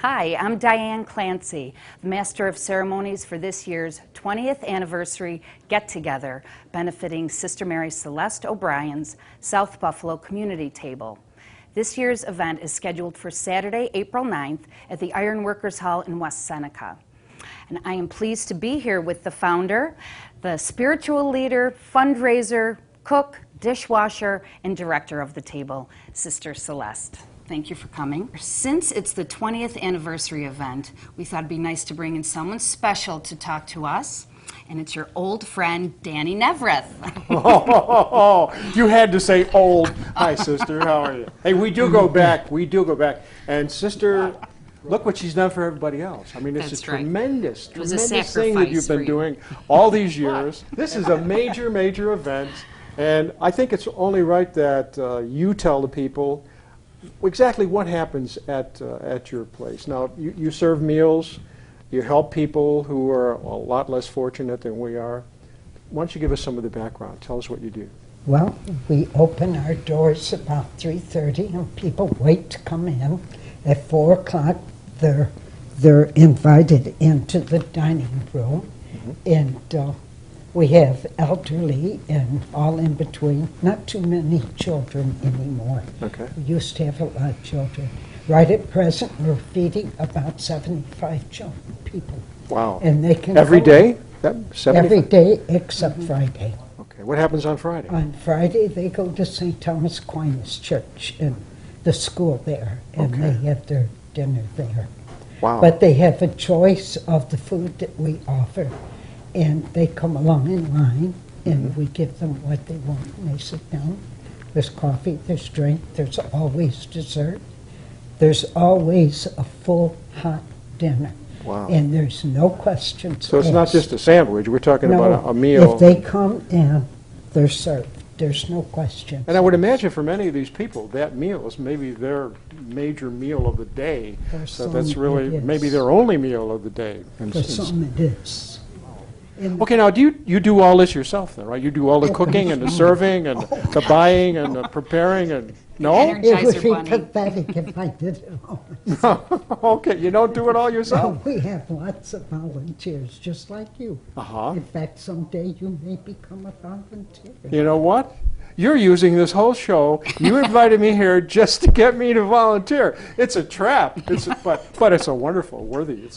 Hi, I'm Diane Clancy, the Master of Ceremonies for this year's 20th Anniversary Get-Together, benefiting Sister Mary Celeste O'Brien's South Buffalo Community Table. This year's event is scheduled for Saturday, April 9th at the Ironworkers Hall in West Seneca. And I am pleased to be here with the founder, the spiritual leader, fundraiser, cook, dishwasher, and director of the table, Sister Celeste. Thank you for coming. Since it's the 20th anniversary event, we thought it'd be nice to bring in someone special to talk to us, and it's your old friend, Danny Neaverth. You had to say old. Hi, sister. How are you? Hey, we do go back. We do go back. And sister, look what she's done for everybody else. I mean, it's a tremendous thing that you've been doing all these years. This is a major, major event, and I think it's only right that you tell the people exactly what happens at your place. Now, you serve meals, you help people who are a lot less fortunate than we are. Why don't you give us some of the background? Tell us what you do. Well, we open our doors about 3:30 and people wait to come in. At 4 o'clock, they're invited into the dining room, and we have elderly and all in between. Not too many children anymore. Okay. We used to have a lot of children. Right at present, we're feeding about 75 people. Wow. And they can every day? Every day except Friday. Okay. What happens on Friday? On Friday, they go to St. Thomas Aquinas Church and the school there, and they have their dinner there. Wow. But they have a choice of the food that we offer, and they come along in line, and we give them what they want, and they sit down. There's coffee, there's drink, there's always dessert. There's always a full hot dinner. Wow. And there's no questions So it's not just a sandwich, we're talking No, about a meal. If they come in, they're served. There's no questions. And I would imagine for many of these people, that meal is maybe their major meal of the day. So that's really maybe their only meal of the day. For some it is. Okay, now you do all this yourself then, right? You do all the cooking and the serving and the buying and the preparing and no? It would be pathetic if I did it all. Okay, you don't do it all yourself? We have lots of volunteers, just like you. In fact, someday you may become a volunteer. You know what? You're using this whole show. You invited me here just to get me to volunteer. It's a trap. But it's a wonderful, worthy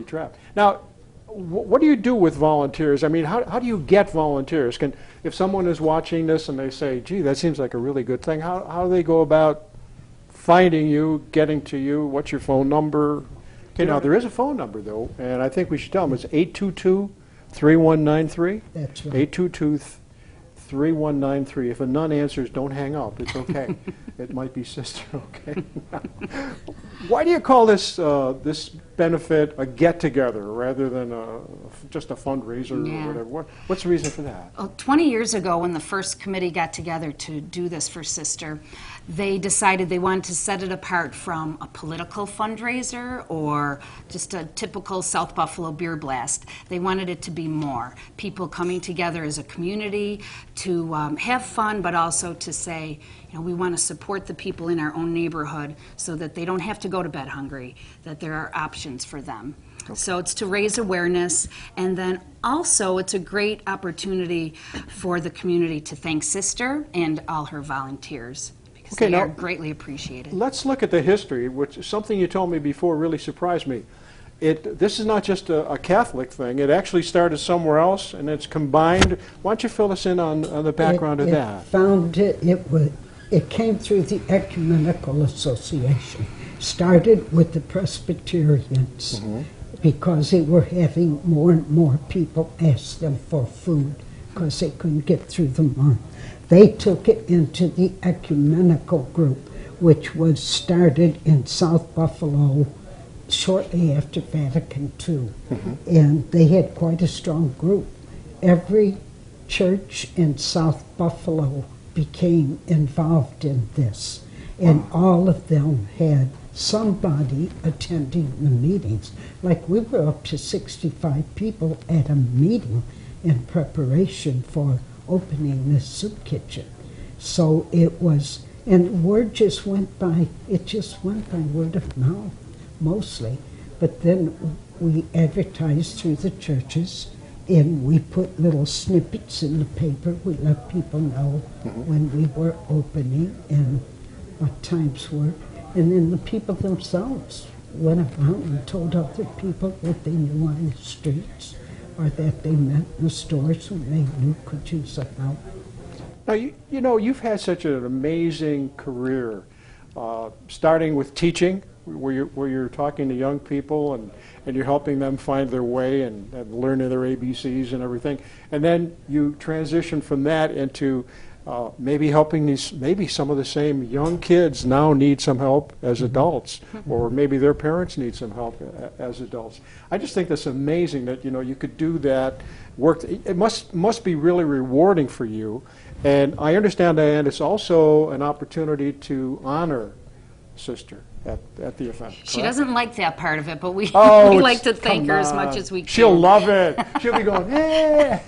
trap. Now, what do you do with volunteers? I mean, how do you get volunteers? If someone is watching this and they say, gee, that seems like a really good thing, how do they go about finding you, getting to you? What's your phone number? Okay, now there is a phone number, though, and I think we should tell them. It's 822-3193. That's right. 822-3193. If a nun answers, don't hang up. It's okay. It might be sister, okay? Why do you call this this benefit a get-together rather than just a fundraiser or whatever? What's the reason for that? Well, 20 years ago, when the first committee got together to do this for Sister, they decided they wanted to set it apart from a political fundraiser or just a typical South Buffalo beer blast. They wanted it to be more. People coming together as a community to have fun, but also to say, you know, we want to support the people in our own neighborhood so that they don't have to go to bed hungry, that there are options for them. Okay. So it's to raise awareness, and then also it's a great opportunity for the community to thank Sister and all her volunteers, because they are greatly appreciated. Let's look at the history, which something you told me before really surprised me. This is not just a Catholic thing. It actually started somewhere else, and it's combined. Why don't you fill us in on the background of that? It came through the Ecumenical Association. Started with the Presbyterians because they were having more and more people ask them for food because they couldn't get through the month. They took it into the Ecumenical group, which was started in South Buffalo shortly after Vatican II. And they had quite a strong group. Every church in South Buffalo became involved in this, and all of them had somebody attending the meetings. Like we were up to 65 people at a meeting in preparation for opening this soup kitchen. So it was, and word just went by, it just went by word of mouth. mostly. But then we advertised through the churches, and we put little snippets in the paper. We let people know when we were opening and what times were. And then the people themselves went around and told other people that they knew on the streets or that they met in the stores who they knew could use some help. Now, you know, you've had such an amazing career, starting with teaching, where you're talking to young people and you're helping them find their way and learning their ABCs and everything. And then you transition from that into maybe helping maybe some of the same young kids now need some help as adults, or maybe their parents need some help as adults. I just think that's amazing that, you know, you could do that work. It must be really rewarding for you. And I understand, Diane, it's also an opportunity to honor Sister at the event. She correct? doesn't like that part of it, but we, we Oh, like to thank her as much as we can. She'll love it. She'll be going, hey.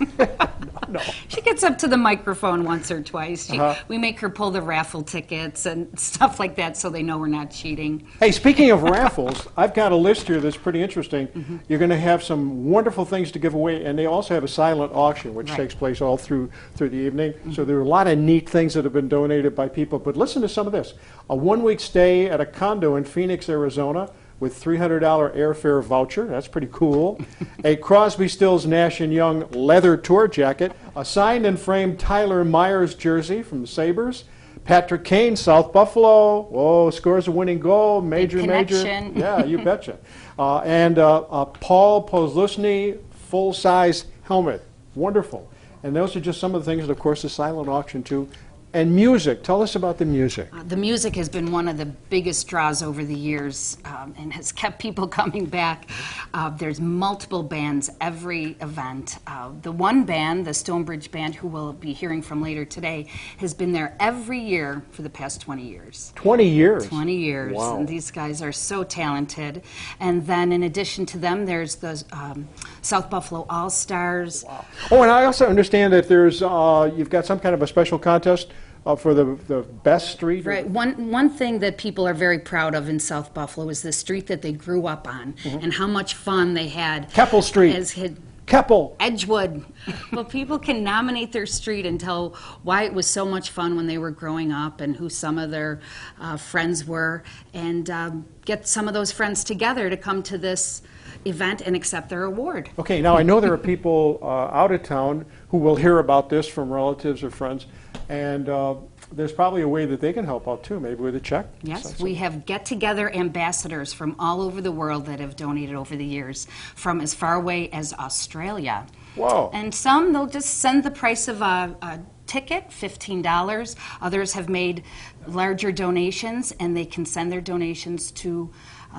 No. She gets up to the microphone once or twice. We make her pull the raffle tickets and stuff like that so they know we're not cheating. Hey, speaking of raffles, I've got a list here that's pretty interesting. You're going to have some wonderful things to give away, and they also have a silent auction, which takes place all through the evening. So there are a lot of neat things that have been donated by people. But listen to some of this. A one-week stay at a condo in Phoenix, Arizona, with $300 airfare voucher. That's pretty cool. A Crosby, Stills, Nash & Young leather tour jacket. A signed and framed Tyler Myers jersey from the Sabres. Patrick Kane, South Buffalo. Whoa, scores a winning goal. Major. Yeah, you betcha. And Paul Posluszny full-size helmet. Wonderful. And those are just some of the things, and of course, the silent auction, too. And music. Tell us about the music. The music has been one of the biggest draws over the years and has kept people coming back. There's multiple bands every event. The one band, the Stonebridge Band, who we'll be hearing from later today, has been there every year for the past 20 years. 20 years? 20 years. Wow. And these guys are so talented. And then in addition to them, there's the South Buffalo All-Stars. Wow. Oh, and I also understand that there's you've got some kind of a special contest for the best street? Right. One thing that people are very proud of in South Buffalo is the street that they grew up on and how much fun they had. Keppel Street. Keppel. Edgewood. Well, people can nominate their street and tell why it was so much fun when they were growing up and who some of their friends were, and get some of those friends together to come to this event and accept their award. Okay, now I know there are people out of town who will hear about this from relatives or friends, and there's probably a way that they can help out too, maybe with a check. Yes, we have get-together ambassadors from all over the world that have donated over the years, from as far away as Australia. Whoa. And some, they'll just send the price of a ticket, $15. Others have made larger donations, and they can send their donations to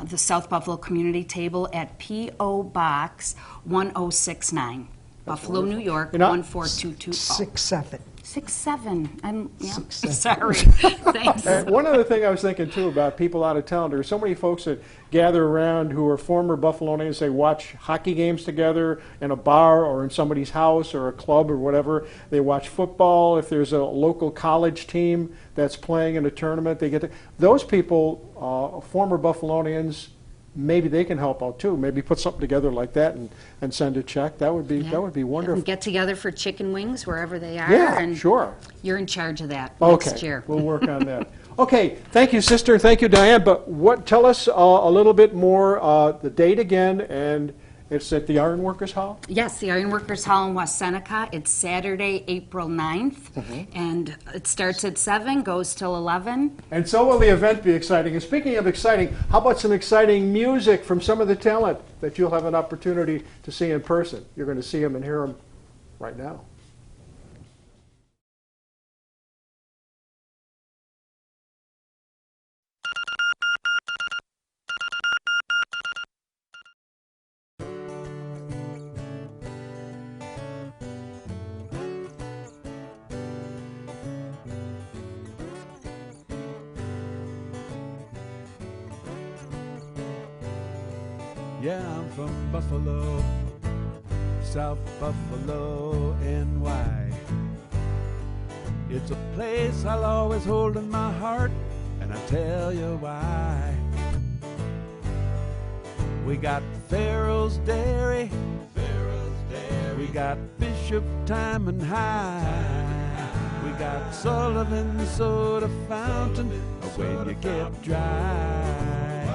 the South Buffalo Community Table at P.O. Box 1069, Buffalo, wonderful. New York, 14220. 67. I'm sorry. Thanks. One other thing I was thinking too about people out of town, there are so many folks that gather around who are former Buffalonians. They watch hockey games together in a bar or in somebody's house or a club or whatever. They watch football. If there's a local college team that's playing in a tournament, they get to, those people, former Buffalonians, maybe they can help out too. Maybe put something together like that and send a check. That would be wonderful. And get together for chicken wings wherever they are. Yeah, and sure. You're in charge of that Okay, next year. we'll work on that. Okay, thank you, Sister. Thank you, Diane. But tell us a little bit more, the date again, and it's at the Ironworkers Hall? Yes, the Ironworkers Hall in West Seneca. It's Saturday, April 9th, and it starts at 7, goes till 11. And so will the event be exciting. And speaking of exciting, how about some exciting music from some of the talent that you'll have an opportunity to see in person? You're going to see them and hear them right now. Yeah, I'm from Buffalo, South Buffalo, NY. It's a place I'll always hold in my heart, and I'll tell you why. We got Pharaoh's Dairy. We got Bishop Timon High. We got Sullivan's Soda Fountain when you get dry.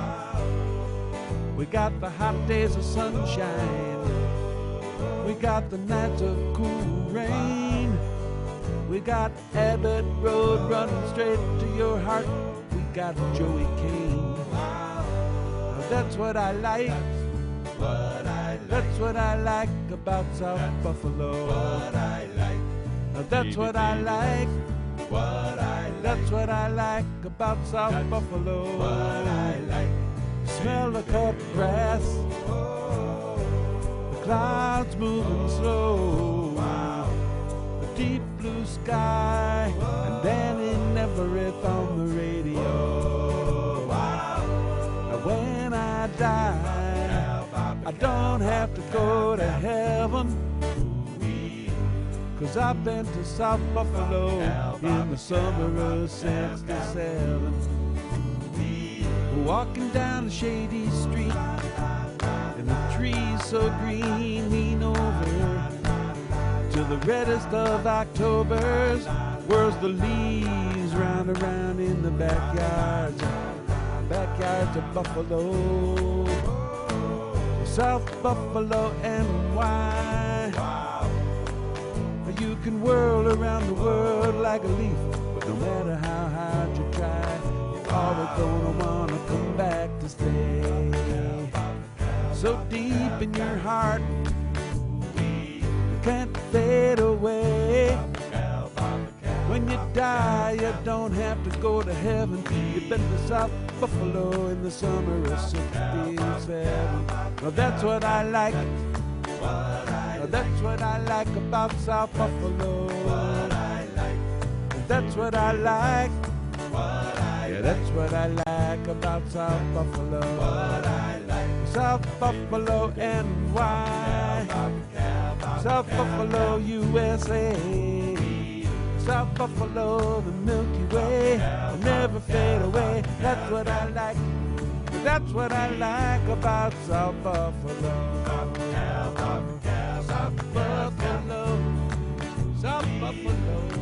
We got the hot days of sunshine. We got the nights of cool rain. We got Abbott Road running straight to your heart. We got Joey Kane. Now that's what I like. That's what I like about South Buffalo. Now that's what I like. That's what I like about South Buffalo. Smell the cut grass, the clouds moving slow, the deep blue sky, and Danny Neaverth on the radio. Now when I die, I don't have to go to heaven, 'cause I've been to South Buffalo in the summer of '67. Walking down the shady street, and the trees so green lean over to the reddest of Octobers, whirls the leaves round around in the backyards of Buffalo, South Buffalo, NY. You can whirl around the world like a leaf, but no matter how hard you try, you're always gonna wanna come back to stay. So deep in your heart, you can't fade away. When you die, you don't have to go to heaven. You've been to South Buffalo in the summer of '67. Now that's what I like. Now that's what I like about South Buffalo. That's what I like. Yeah, that's what I like about South Buffalo. South Buffalo, NY. South Buffalo, USA. South Buffalo, the Milky Way, will never fade away. That's what I like. That's what I like about South Buffalo. South Buffalo, South Buffalo.